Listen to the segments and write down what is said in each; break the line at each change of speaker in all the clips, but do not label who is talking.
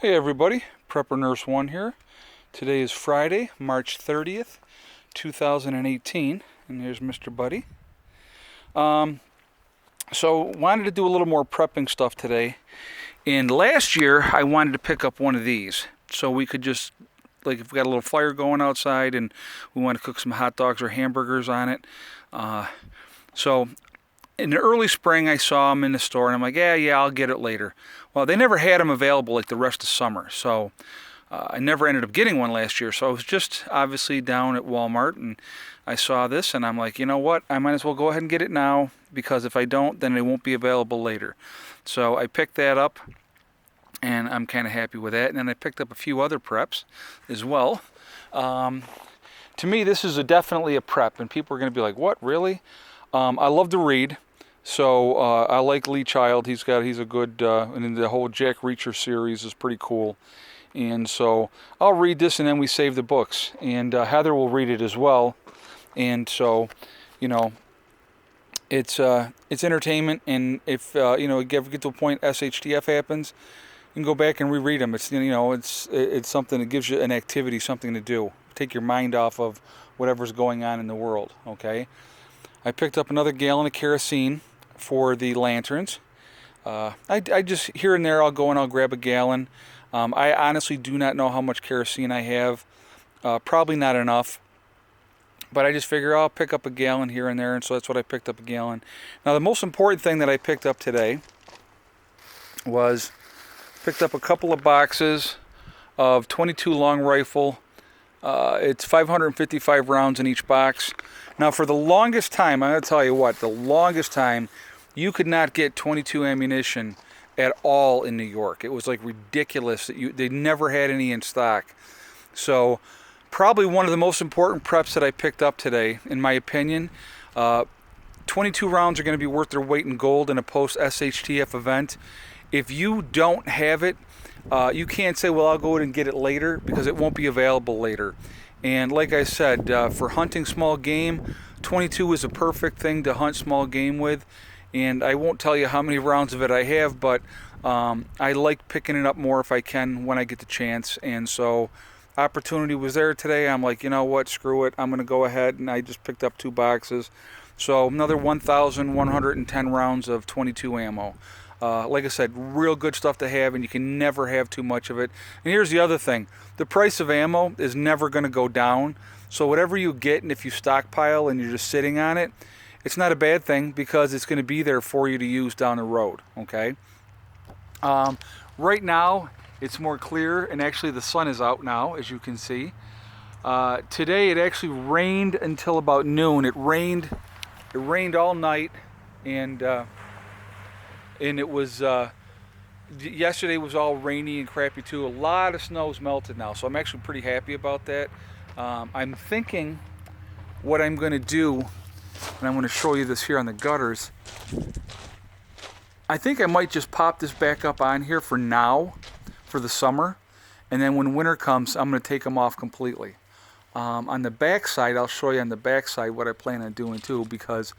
Hey everybody, Prepper Nurse 1 here. Today is Friday, March 30th, 2018, and here's Mr. Buddy. So wanted to do a little more prepping stuff today. And last year I wanted to pick up one of these so we could just, like, if we got a little fire going outside and we want to cook some hot dogs or hamburgers on it. So in the early spring I saw them in the store and I'm like, yeah, I'll get it later. Well, they never had them available like the rest of summer, so I never ended up getting one last year. So I was just obviously down at Walmart and I saw this and I'm like, you know what, I might as well go ahead and get it now, because if I don't, then it won't be available later. So I picked that up and I'm kind of happy with that. And then I picked up a few other preps as well. To me, this is definitely a prep, and people are going to be like, what, really? I love to read. So I like Lee Child. He's a good, and the whole Jack Reacher series is pretty cool. And so I'll read this, and then we save the books. And Heather will read it as well. And so, you know, it's entertainment. And if you get to a point SHTF happens, you can go back and reread them. It's something that gives you an activity, something to do. Take your mind off of whatever's going on in the world. Okay. I picked up another gallon of kerosene for the lanterns. I just, here and there, I'll go and I'll grab a gallon. I honestly do not know how much kerosene I have. Probably not enough. But I just figure I'll pick up a gallon here and there, and so that's what I picked up, a gallon. Now, the most important thing that I picked up today was, picked up a couple of boxes of 22 long rifle. It's 555 rounds in each box. Now, for the longest time, I'm going to tell you what, the longest time, you could not get 22 ammunition at all in New York. It was like ridiculous that they never had any in stock. So, probably one of the most important preps that I picked up today, in my opinion. 22 rounds are going to be worth their weight in gold in a post-SHTF event. If you don't have it, you can't say, well, I'll go and get it later, because it won't be available later. And like I said, for hunting small game, 22 is a perfect thing to hunt small game with. And I won't tell you how many rounds of it I have, but I like picking it up more if I can when I get the chance. And so opportunity was there today. I'm like, you know what, screw it. I'm going to go ahead, and I just picked up 2 boxes. So another 1,110 rounds of 22 ammo. Like I said, real good stuff to have, and you can never have too much of it. And here's the other thing. The price of ammo is never going to go down. So whatever you get, and if you stockpile and you're just sitting on it, it's not a bad thing, because it's going to be there for you to use down the road, okay? Right now, it's more clear, and actually the sun is out now, as you can see. Today, it actually rained until about noon. It rained all night, and it was, yesterday was all rainy and crappy too. A lot of snow's melted now, so I'm actually pretty happy about that. I'm thinking what I'm going to do, and I'm going to show you this here on the gutters. I think I might just pop this back up on here for now, for the summer, and then when winter comes, I'm going to take them off completely. On the back side, I'll show you on the back side what I plan on doing too, because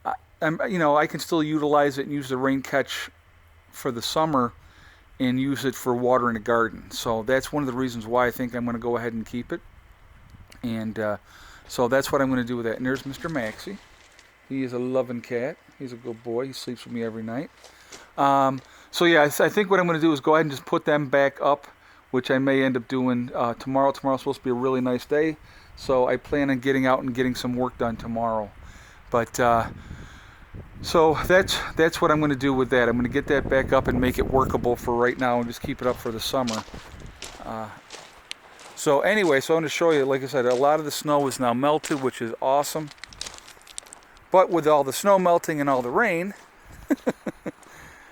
I can still utilize it and use the rain catch for the summer and use it for watering the garden. So that's one of the reasons why I think I'm going to go ahead and keep it. And so that's what I'm going to do with that. And there's Mr. Maxie. He is a loving cat. He's a good boy. He sleeps with me every night. So yeah, I think what I'm going to do is go ahead and just put them back up, which I may end up doing tomorrow. Tomorrow's supposed to be a really nice day, so I plan on getting out and getting some work done tomorrow. But so that's what I'm going to do with that. I'm going to get that back up and make it workable for right now, and just keep it up for the summer. So anyway, so I'm going to show you, like I said, a lot of the snow is now melted, which is awesome. But with all the snow melting and all the rain,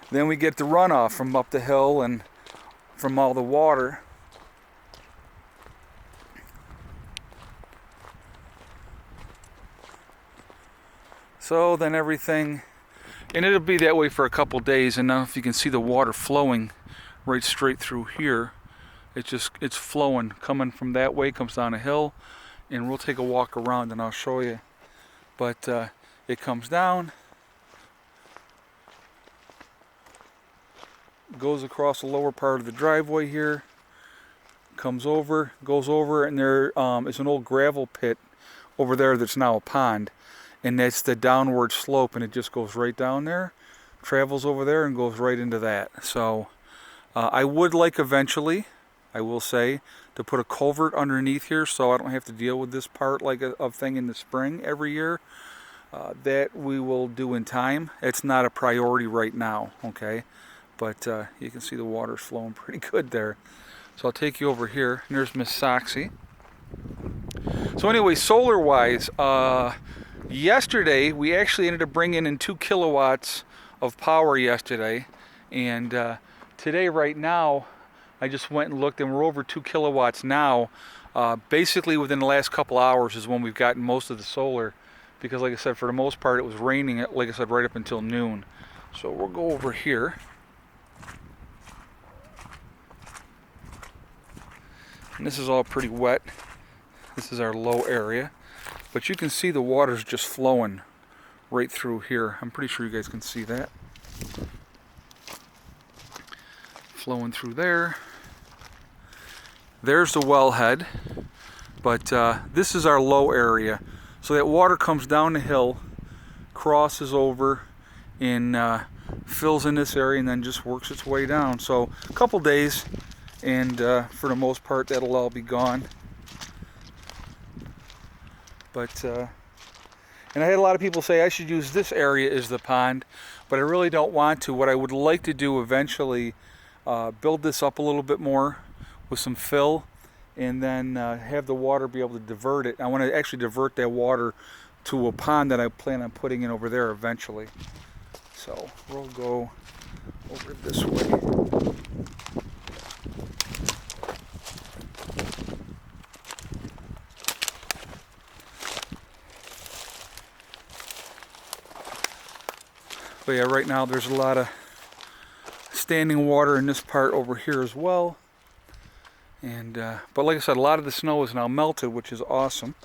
then we get the runoff from up the hill and from all the water. So then everything, and it'll be that way for a couple days. And now if you can see the water flowing right straight through here, it's flowing, coming from that way, comes down a hill, and we'll take a walk around and I'll show you. But it comes down, goes across the lower part of the driveway here, comes over, goes over, and there is an old gravel pit over there that's now a pond, and that's the downward slope, and it just goes right down there, travels over there, and goes right into that. So I would like eventually, I will say, to put a culvert underneath here so I don't have to deal with this part like a thing in the spring every year. That we will do in time. It's not a priority right now, okay? But you can see the water's flowing pretty good there. So I'll take you over here. And there's Miss Soxy. So anyway, solar-wise, yesterday we actually ended up bringing in 2 kilowatts of power yesterday. And today, right now, I just went and looked, and we're over 2 kilowatts now. Basically, within the last couple hours is when we've gotten most of the solar. Because like I said, for the most part, it was raining, like I said, right up until noon. So we'll go over here. And this is all pretty wet. This is our low area. But you can see the water's just flowing right through here. I'm pretty sure you guys can see that. Flowing through there. There's the wellhead. But this is our low area. So that water comes down the hill, crosses over, and fills in this area, and then just works its way down. So a couple days, and for the most part, that'll all be gone. But and I had a lot of people say I should use this area as the pond, but I really don't want to. What I would like to do eventually, build this up a little bit more with some fill, and then have the water be able to divert it. I want to actually divert that water to a pond that I plan on putting in over there eventually. So we'll go over this way. But yeah, right now there's a lot of standing water in this part over here as well. And but like I said, a lot of the snow is now melted, which is awesome.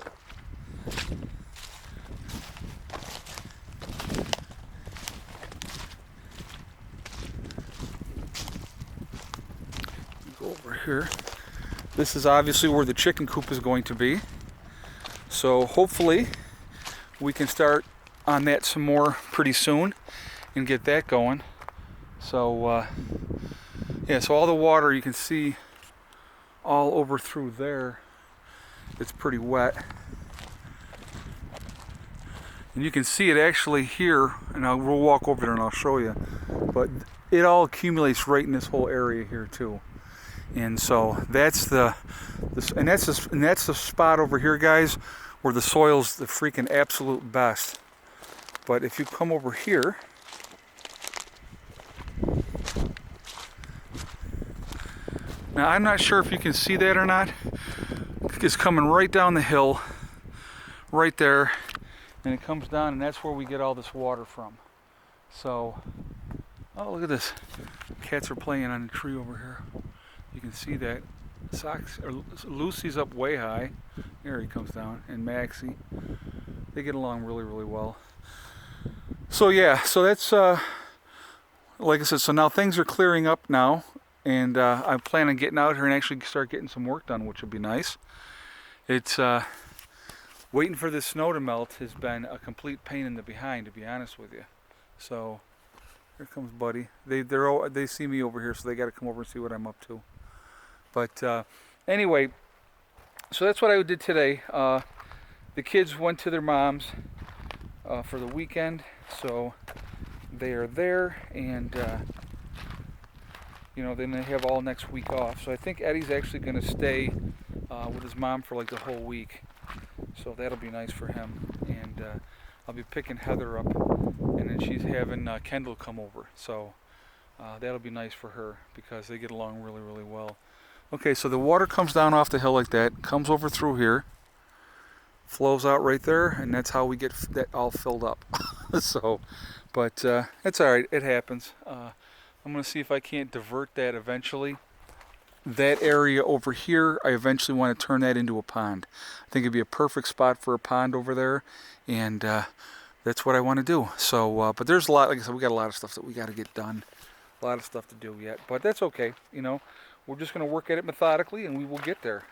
Go over here. This is obviously where the chicken coop is going to be. So hopefully we can start on that some more pretty soon and get that going. So yeah, so all the water you can see all over through there, it's pretty wet, and you can see it actually here, and we'll walk over there and I'll show you, but it all accumulates right in this whole area here too. And so that's the spot over here, guys, where the soil's the freaking absolute best. But if you come over here, now I'm not sure if you can see that or not. It's coming right down the hill, right there, and it comes down, and that's where we get all this water from. So, oh, look at this. Cats are playing on a tree over here. You can see that. Lucy's up way high. Here he comes down, and Maxie. They get along really, really well. So yeah, so that's like I said. So now things are clearing up now. And I plan on getting out here and actually start getting some work done, which would be nice. It's waiting for the snow to melt has been a complete pain in the behind, to be honest with you. So here comes Buddy. They see me over here, so they got to come over and see what I'm up to. But anyway, so that's what I did today. The kids went to their mom's for the weekend, so they are there, and you know, then they have all next week off. So I think Eddie's actually going to stay with his mom for like the whole week. So that'll be nice for him. And I'll be picking Heather up, and then she's having Kendall come over. So that'll be nice for her because they get along really, really well. Okay, so the water comes down off the hill like that, comes over through here, flows out right there, and that's how we get that all filled up. So, but it's all right. It happens. I'm going to see if I can't divert that eventually. That area over here, I eventually want to turn that into a pond. I think it'd be a perfect spot for a pond over there, and that's what I want to do. So, but there's a lot, like I said, we got a lot of stuff that we got to get done. A lot of stuff to do yet, but that's okay. You know, we're just going to work at it methodically, and we will get there.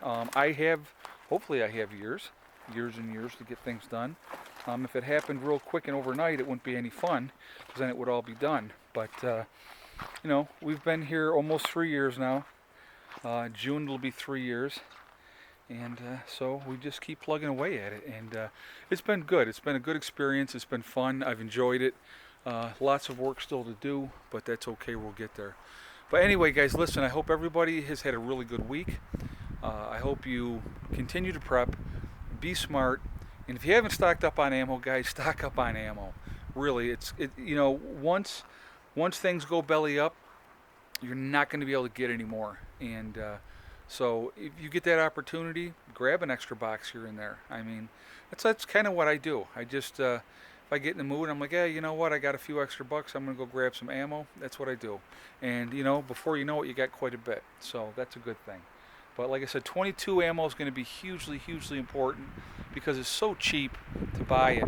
Hopefully, I have years and years to get things done. If it happened real quick and overnight, it wouldn't be any fun, because then it would all be done. But you know, we've been here almost 3 years now. June will be 3 years, and so we just keep plugging away at it, and it's been good. It's been a good experience. It's been fun. I've enjoyed it. Lots of work still to do, but that's okay. We'll get there. But anyway, guys, listen, I hope everybody has had a really good week. I hope you continue to prep, be smart, and if you haven't stocked up on ammo, guys, stock up on ammo. Really, you know, once things go belly up, you're not going to be able to get any more. And so if you get that opportunity, grab an extra box here and there. I mean, that's kind of what I do. I just if I get in the mood, I'm like, hey, you know what? I got a few extra bucks. I'm going to go grab some ammo. That's what I do. And, you know, before you know it, you got quite a bit. So that's a good thing. But like I said, 22 ammo is going to be hugely, hugely important because it's so cheap to buy it.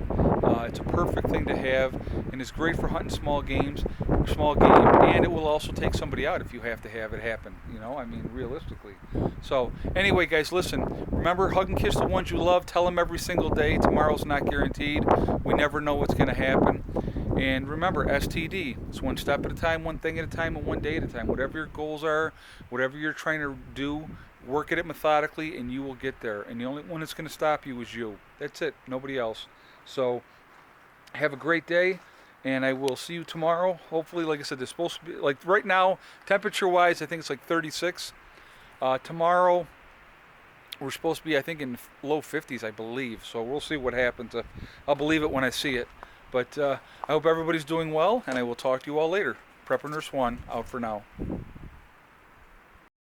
It's a perfect thing to have, and it's great for hunting small game, and it will also take somebody out if you have to have it happen. You know, I mean, realistically. So anyway, guys, listen. Remember, hug and kiss the ones you love. Tell them every single day. Tomorrow's not guaranteed. We never know what's going to happen. And remember, STD. It's one step at a time, one thing at a time, and one day at a time. Whatever your goals are, whatever you're trying to do, work at it methodically, and you will get there. And the only one that's going to stop you is you. That's it. Nobody else. So have a great day, and I will see you tomorrow. Hopefully, like I said, it's supposed to be, like right now, temperature-wise, I think it's like 36. Tomorrow, we're supposed to be, I think, in low 50s, I believe. So we'll see what happens. I'll believe it when I see it. But I hope everybody's doing well, and I will talk to you all later. Prepper Nurse 1, out for now.